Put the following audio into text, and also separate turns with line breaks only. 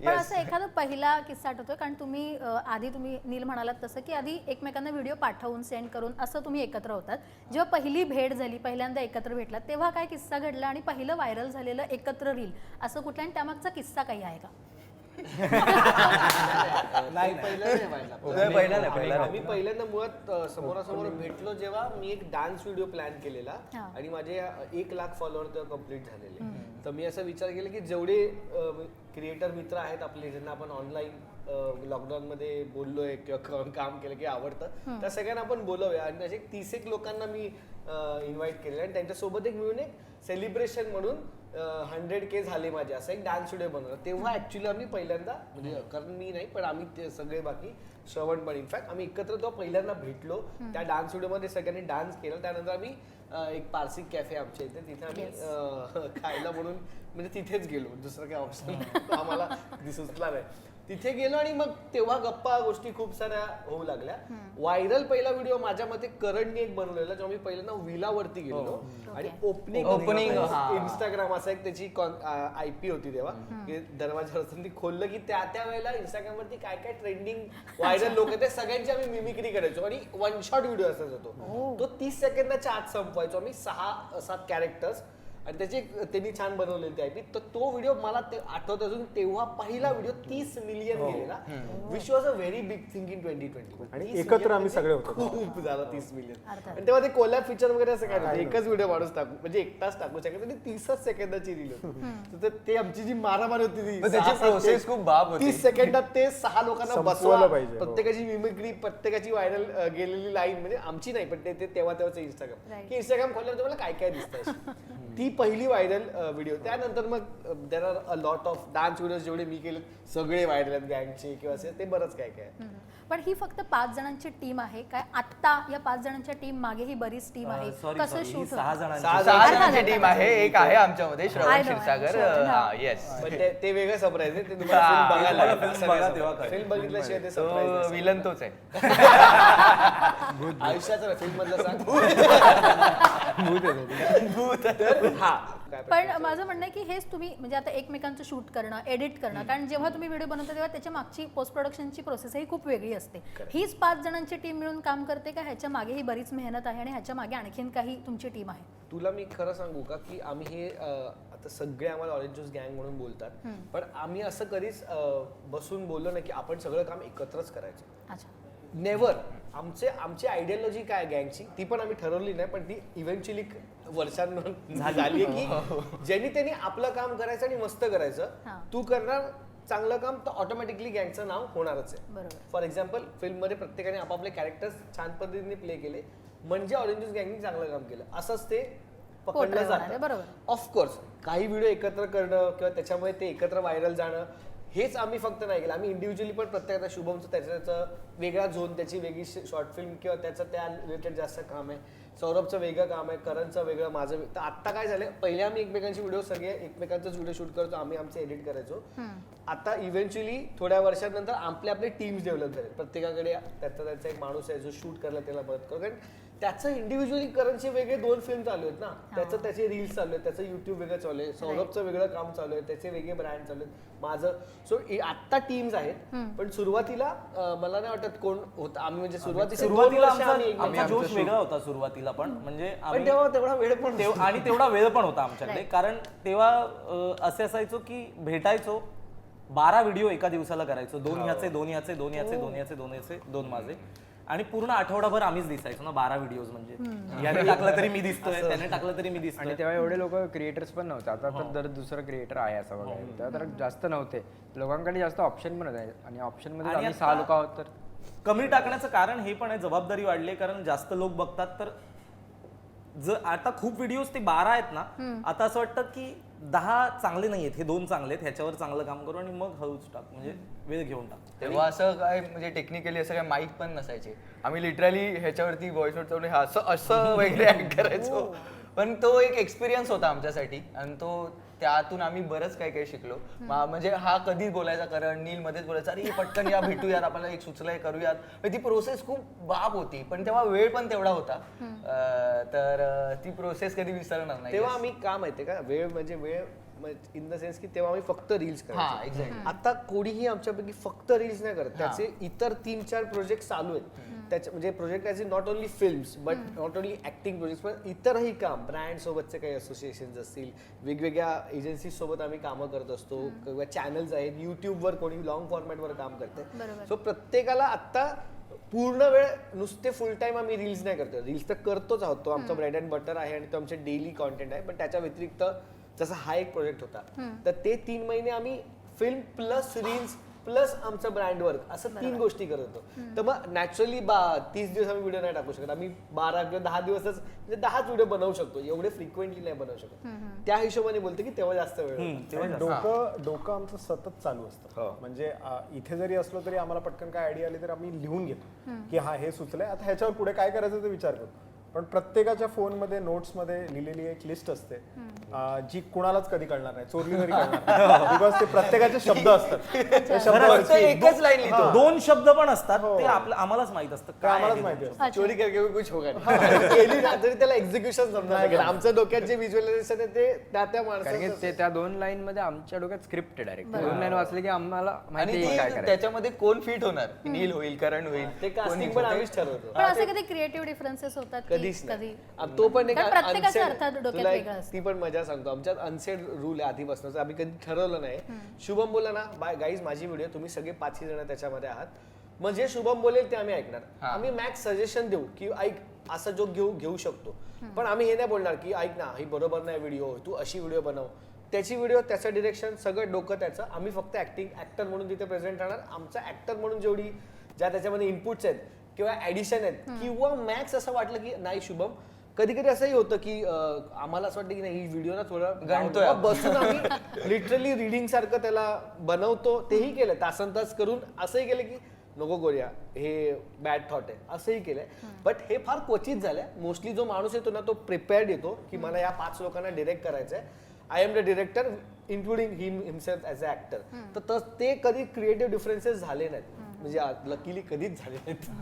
पण असं एखादा पहिला किस्सा आठवतोय कारण तुम्ही आधी तुम्ही नील म्हणालात तसं की आधी एकमेकांना व्हिडिओ पाठवून सेंड करून असं तुम्ही एकत्र होतात. जेव्हा पहिली भेट झाली पहिल्यांदा एकत्र भेटलात तेव्हा काय किस्सा घडला आणि पहिलं व्हायरल झालेलं एकत्र रील असं कुठला आणि त्यामागचा किस्सा काही आहे का?
नाही पहिला आम्ही पहिल्यांदा मुळात समोरासमोर भेटलो जेव्हा मी एक डान्स व्हिडिओ प्लॅन केलेला आणि माझे 1 लाख फॉलोअर तेव्हा कम्प्लीट झालेले. तर मी असा विचार केला की जेवढे क्रिएटर मित्र आहेत आपले ज्यांना आपण ऑनलाईन लॉकडाऊन मध्ये बोललोय किंवा काम केलं की आवडतं त्या सगळ्यांना आपण बोलवूया आणि असे 30 लोकांना मी इन्व्हाइट केले आणि त्यांच्यासोबत एक मिळून एक सेलिब्रेशन म्हणून 100K झाले माझे असं एक डान्स व्हिडिओ बनवला. तेव्हा ऍक्च्युली आम्ही पहिल्यांदा म्हणजे कारण मी नाही पण आम्ही ते सगळे बाकी श्रवण पण इनफॅक्ट आम्ही एकत्र तेव्हा पहिल्यांदा भेटलो. त्या डान्स व्हिडिओमध्ये सगळ्यांनी डान्स केला. त्यानंतर आम्ही एक पारसी कॅफे आमच्या इथे तिथे आम्ही खायला म्हणून म्हणजे तिथेच गेलो. दुसरं काय ऑप्शन आम्हाला सुचला नाही. तिथे गेलो आणि मग तेव्हा गप्पा गोष्टी खूप साऱ्या होऊ लागल्या. व्हायरल पहिला व्हिडिओ माझ्या मते करणने एक बनवलेला जेव्हा मी पहिल्यांदा विलावरती गेलो आणि ओपनिंग इंस्टाग्राम असा एक त्याची IP होती तेव्हा की दरवाजावर ती खोललं की त्या वेळेला इंस्टाग्रामवरती काय काय ट्रेंडिंग व्हायरल लोक ते सगळ्यांची आम्ही मिमिक्री करायचो आणि 1 शॉट व्हिडिओ असायचा तो 30 सेकंदाच्या आत संपवायचो आम्ही 6-7 कॅरेक्टर्स आणि त्याची त्यांनी छान बनवलेली ती IP. तर तो व्हिडिओ मला आठवत अजून तेव्हा पहिला व्हिडिओ 30 मिलियन गेलेला which was a very big thing in 2020
आणि एकत्र आम्ही सगळे होतो
खूप झाला 30 मिलियन. आणि तेव्हा ते कोलॅब फीचर वगैरे असं काय नव्हतं एकच व्हिडिओ माणूस टाकू म्हणजे एकटाच टाकू शकत आणि 30 सेकंदाची रील होती. तर ते आमची जी मारामारी होती ती
त्याची प्रोसेस खूप बाब होती.
30 सेकंदात ते 6 लोकांना बसवलं पाहिजे. प्रत्येकाची मिमिक्री प्रत्येकाची व्हायरल गेलेली लाईन म्हणजे आमची नाही पण ते तेव्हाच इंस्टाग्राम की इंस्टाग्राम खोलल्यावर तुम्हाला काय काय दिसतं. ती पहिली व्हायरल व्हिडिओ. त्यानंतर मग there are a lot of dance video जेवढे मी केले सगळे व्हायरल आहेत गँगचे किंवा असे ते बरंच काय काय.
पण ही फक्त 5 जणांची टीम आहे काय आत्ता या 5 जणांच्या टीम मागे ही बरीच टीम आहे कसं शूट
6 जणांची टीम आहे. एक आहे आमच्यामध्ये श्रवण क्षीरसागर. येस
पण ते वेगळं सरप्राईज आहे ते तुम्हाला फिल्म बघितल्याशिवाय ते सरप्राईज
विलन तोच आहे
आयुष्याचा फिल्म मधलं सांग.
पण माझं म्हणणं आहे की हेच तुम्ही म्हणजे आता एकमेकांचं शूट करणं एडिट करणं कारण जेव्हा तुम्ही व्हिडिओ बनवता तेव्हा त्याच्या मागची पोस्ट प्रोडक्शनची प्रोसेस ही खूप वेगळी असते. हीच 5 जणांची टीम मिळून काम करते का ह्याच्या मागे ही बरीच मेहनत आहे आणि ह्याच्या मागे आणखीन काही तुमची टीम आहे?
तुला मी खरं सांगू का की आम्ही हे आता सगळे आम्हाला ऑरेंज ज्यूस गँग म्हणून बोलतात पण आम्ही असं कधीच बसून बोललो नाही की आपण सगळं काम एकत्रच करायचं.
अच्छा
नेव्हर. आमची आयडियोलॉजी काय गँगची ती पण आम्ही ठरवली नाही पण ती इव्हेंच्युअली वर्षांवर झाली आहे की ज्यांनी त्यांनी आपलं काम करायचं आणि मस्त करायचं. तू करणार चांगलं काम तर ऑटोमॅटिकली गँगचं नाव होणारच आहे. फॉर एक्झाम्पल फिल्ममध्ये प्रत्येकाने आपापले कॅरेक्टर्स छान पद्धतीने प्ले केले म्हणजे ऑरेंज ज्यूस गँगनी चांगलं काम केलं असंच ते पकडलं जातं. ऑफकोर्स काही व्हिडिओ एकत्र करणं किंवा त्याच्यामुळे ते एकत्र व्हायरल जाणं हेच आम्ही फक्त नाही केलं. आम्ही इंडिव्हिज्युअली पण प्रत्येकाचा शुभमचं त्याचा वेगळा झोन त्याची वेगळी शॉर्ट फिल्म किंवा त्याचं त्या रिलेटेड जास्त काम आहे. सौरभचं वेगळं काम आहे. करणचं वेगळं माझं. तर आत्ता काय झालं पहिले आम्ही एकमेकांची व्हिडिओ सगळे एकमेकांचाच व्हिडिओ शूट करतो आम्ही आमचे एडिट करायचो. आता इव्हेंच्युअली थोड्या वर्षांनंतर आपले टीम्स डेव्हलप झाले. प्रत्येकाकडे त्याचा एक माणूस आहे जो शूट करायला त्याला मदत करतो कारण त्याचं इंडिव्हिज्युअली करणचे वेगळे 2 फिल्म चालू आहेत ना. त्याचे रील्स चालू आहेत त्याचं युट्यूब वेगळं चालू आहे. सौरभचं वेगळं काम चालू आहे त्याचे वेगळे ब्रँड चालू आहेत माझं. सो आत्ता टीम्स आहेत पण सुरुवातीला मला नाही वाटत कोण होतं. आम्ही म्हणजे सुरुवातीला
आमचा जोश वेगळा होता सुरुवातीला पण म्हणजे
तेवढा वेळ पण
आणि तेवढा वेळ पण होता आमच्याकडे कारण तेव्हा असे असायचो की भेटायचो 12 व्हिडिओ एका दिवसाला करायचो. 2 ह्याचे 2 ह्याचे 2 ह्याचे 2 ह्याचे 2 ह्याचे 2 माझे आणि पूर्ण आठवडाभर आम्हीच दिसायचो ना 12 व्हिडिओज म्हणजे याने टाकलं तरी मी दिसतोय त्याने टाकलं तरी मी दिसतोय.
आणि तेव्हा एवढे लोक क्रिएटर्स पण नव्हते. आता तर दर दुसरं क्रिएटर आहे असं बघायला तेव्हा तर जास्त नव्हते लोकांकडे जास्त ऑप्शन पण होते आणि ऑप्शन मध्ये आम्ही 6 लोक आहोत तर
कमी टाकण्याचं कारण हे पण आहे जबाबदारी वाढली कारण जास्त लोक बघतात तर जर आता खूप व्हिडिओज ते 12 आहेत ना आता असं वाटतं की 10 चांगले नाही आहेत हे 2 चांगले आहेत ह्याच्यावर चांगलं काम करू आणि मग हळूच टाक म्हणजे वेळ घेऊन टाक.
तेव्हा असं काय म्हणजे टेक्निकली असं काय माईक पण नसायचे. आम्ही लिटरली ह्याच्यावरती व्हॉइस नोट करून असं वगैरे ऍक्ट करायचो. पण तो एक एक्सपिरियन्स होता आमच्यासाठी आणि तो त्यातून आम्ही बरंच काही काही शिकलो. म्हणजे हा कधी बोलायचा करण नील मध्येच बोलायचा अरे पटकन या भेटूयात आपल्याला एक सुचलंय करूयात. ती प्रोसेस खूप बाप होती पण तेव्हा वेळ पण तेवढा होता तर ती प्रोसेस कधी विसरणार नाही.
तेव्हा आम्ही का माहितीये का वेळ म्हणजे वेळ इन द सेन्स की तेव्हा आम्ही फक्त रील्स
हा
करायचो.
एक्झॅक्टली.
आता कोणीही आमच्यापैकी फक्त रील्स नाही करत, त्याचे इतर 3-4 प्रोजेक्ट चालू आहेत. त्याचे म्हणजे project as not only films but not only acting project, पण इतरही काम, ब्रँड सोबतचे काही असोसिएशन असतील, वेगवेगळ्या एजन्सी सोबत आम्ही कामं करत असतो, किंवा चॅनल्स आहेत, युट्यूबवर कोणी लॉंग फॉर्मॅटवर काम करते.
बरोबर.
सो प्रत्येकाला आत्ता पूर्ण वेळ नुसते फुल टाइम आम्ही रील्स नाही करतो. रील्स तर करतोच आहोत, तो आमचा ब्रेड अँड बटर आहे आणि तो आमचे डेली कॉन्टेंट आहे. पण त्याच्या व्यतिरिक्त जसा हा एक प्रोजेक्ट होता, तर ते 3 महिने आम्ही फिल्म प्लस रील्स प्लस आमचं ब्रँड वर्क असं 3 गोष्टी करत होतो. तर मग नॅचरली 30 दिवस आम्ही व्हिडिओ नाही टाकू शकत. आम्ही 12 किंवा 10 दिवसच म्हणजे 10च व्हिडिओ बनवू शकतो, एवढे फ्रिक्वेंटली नाही बनवू शकत. त्या हिशोबाने बोलते की तेव्हा जास्त वेळ होता.
आणि डोकं आमचं सतत चालू असतं. म्हणजे इथे जरी असलो तरी आम्हाला पटकन काय आयडिया आली तर आम्ही लिहून घेतो की हा हे सुचलंय, आता ह्याच्यावर पुढे काय करायचं ते विचार करतो. पण प्रत्येकाच्या फोनमध्ये नोट्समध्ये लिहिलेली एक लिस्ट असते जी कुणालाच कधी कळणार नाही, चोरली तरी कळणार, बिकॉज ते प्रत्येकाचे शब्द असतात. ते शब्द
फक्त एकच लाईन लिहितो.
2 शब्द पण असतात ते आम्हालाच माहित असतं
काय आम्हालाच
आहे
माहिती असतं.
चोरी करके कुछ होगा नाही. केली ना तरी त्याला एक्झिक्युशन समजा लागेल. आमच्या डोक्यात जे व्हिज्युअलायझेशन आहे ते त्या
कारण की
माणसाचं
ते त्या 2 लाईन मध्ये आमच्या डोक्यात स्क्रिप्ट आहे डायरेक्ट. 2 लाईन वाचले की आम्हाला
आणि
माहिती आहे काय
ती
करायचं.
त्याच्यामध्ये कोण फिट होणार, नील होईल, करण होईल,
ते कास्टिंग पण आम्हीच ठरवतो.
पण असे कधी क्रिएटिव्ह डिफरन्सेस होतात की
कधीच नाही.
कधी
तो पण एक
कारण प्रत्येकाचा
unsaid-
अर्थात डोक्यात
तुला एक
वेगळा असतो.
ती पण मजा सांगतो. आमच्यात अनसेड रूल आहे आधीपासूनच, आम्ही कधी ठरवलं नाही. शुभम बोला ना, बाय गाईज माझी व्हिडिओ तुम्ही सगळे 5 जण त्याच्यामध्ये आहात, मग जे शुभम बोलेल ते आम्ही ऐकणार. आम्ही मॅक्स सजेशन देऊ की ऐक असं जो घेऊ शकतो, पण आम्ही हे नाही बोलणार की ऐक ना ही बरोबर नाही व्हिडिओ, तू अशी व्हिडिओ बनव. त्याची व्हिडिओ, त्याचं डिरेक्शन, सगळं डोकं त्याचं. आम्ही फक्त ऍक्टर म्हणून तिथे प्रेझेंट राहणार. आमचा ऍक्टर म्हणून ज्या त्याच्यामध्ये इनपुट्स आहेत किंवा ऍडिशन आहेत, किंवा मॅक्स असं वाटलं की नाही शुभम, कधी कधी असंही होतं की आम्हाला असं वाटतं की नाही ही व्हिडिओ ना थोडं
गाणतोय
मग बसून आम्ही लिटरली रिडिंग सारखं त्याला बनवतो. तेही केलं, तासन तास करून असंही केलं की नको करूया, हे बॅड थॉट आहे, असंही केलंय. बट हे फार क्वचित झालंय. मोस्टली जो माणूस येतो ना तो प्रिपेअर्ड येतो की मला या 5 लोकांना डिरेक्ट करायचंय, I am the director including himself as a actor. तर ते कधी क्रिएटिव्ह डिफरन्सेस झाले नाहीत, म्हणजे लकीली कधीच झाले नाहीत.